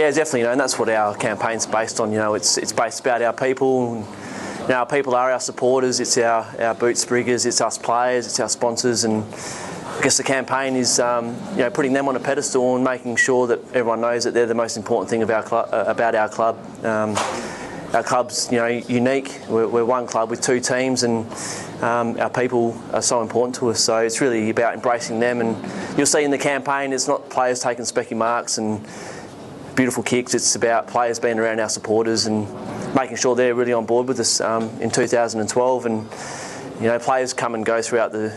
Yeah, definitely, and that's what our campaign's based on. It's based about our people. Our people are our supporters. It's our boot spriggers. It's us players. It's our sponsors, and I guess the campaign is putting them on a pedestal and making sure that everyone knows that they're the most important thing about our club. Our club's unique. We're one club with two teams, and our people are so important to us. So it's really about embracing them. And you'll see in the campaign, it's not players taking specky marks and beautiful kicks. It's about players being around our supporters and making sure they're really on board with us in 2012. And players come and go throughout the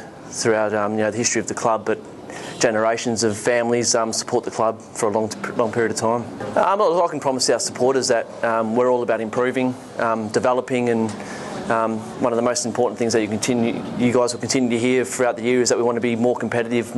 history of the club, but generations of families support the club for a long period of time. I can promise our supporters that we're all about improving, developing, and one of the most important things that you guys will continue to hear throughout the year is that we want to be more competitive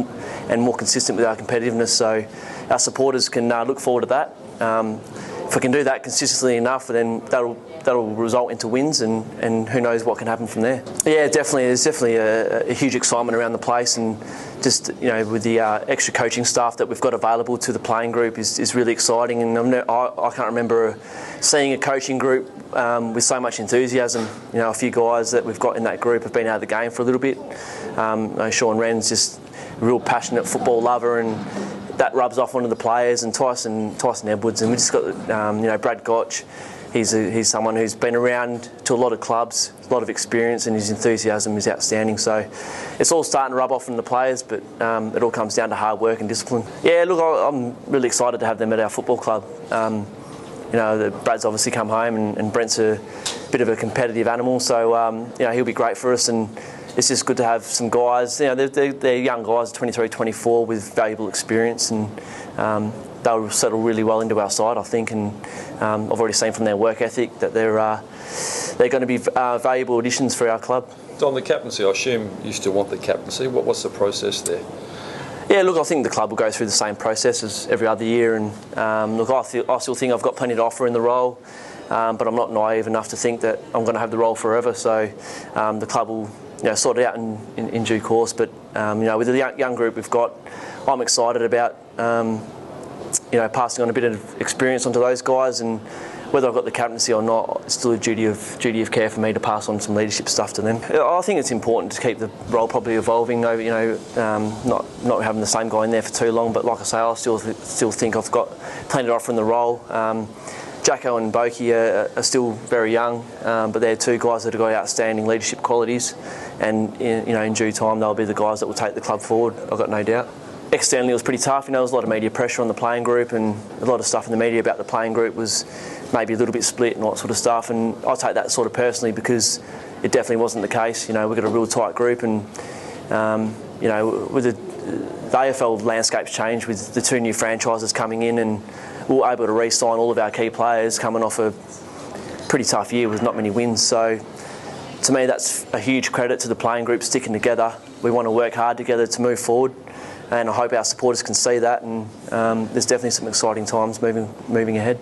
and more consistent with our competitiveness. So our supporters can look forward to that. If we can do that consistently enough, then that'll result into wins, and who knows what can happen from there. Yeah, definitely. There's definitely a huge excitement around the place, and just with the extra coaching staff that we've got available to the playing group is really exciting. And I can't remember seeing a coaching group with so much enthusiasm. A few guys that we've got in that group have been out of the game for a little bit. Sean Wren's just a real passionate football lover, and that rubs off onto the players, and Tyson Edwards, and we just got Brad Gotch. He's someone who's been around to a lot of clubs, a lot of experience, and his enthusiasm is outstanding. So it's all starting to rub off on the players, but it all comes down to hard work and discipline. Yeah, look, I'm really excited to have them at our football club. Brad's obviously come home, and Brent's a bit of a competitive animal, so he'll be great for us. And it's just good to have some guys. They're young guys, 23, 24, with valuable experience, and they'll settle really well into our side, I think. And I've already seen from their work ethic that they're going to be valuable additions for our club. On the captaincy, I assume you still want the captaincy. What's the process there? Yeah, look, I think the club will go through the same process as every other year, and look, I still think I've got plenty to offer in the role, but I'm not naive enough to think that I'm going to have the role forever. So the club will sort it out in due course. But with the young group we've got, I'm excited about passing on a bit of experience onto those guys, and whether I've got the captaincy or not, it's still a duty of care for me to pass on some leadership stuff to them. I think it's important to keep the role probably evolving. Not having the same guy in there for too long. But like I say, I still think I've got plenty to offer in the role. Jacko and Boki are still very young, but they're two guys that have got outstanding leadership qualities, and in due time they'll be the guys that will take the club forward. I've got no doubt. Externally, it was pretty tough. There was a lot of media pressure on the playing group, and a lot of stuff in the media about the playing group was maybe a little bit split and all that sort of stuff. And I take that sort of personally, because it definitely wasn't the case. We've got a real tight group, and with the AFL landscape's changed with the two new franchises coming in, and we were able to re-sign all of our key players coming off a pretty tough year with not many wins. So to me, that's a huge credit to the playing group sticking together. We want to work hard together to move forward, and I hope our supporters can see that. And there's definitely some exciting times moving ahead.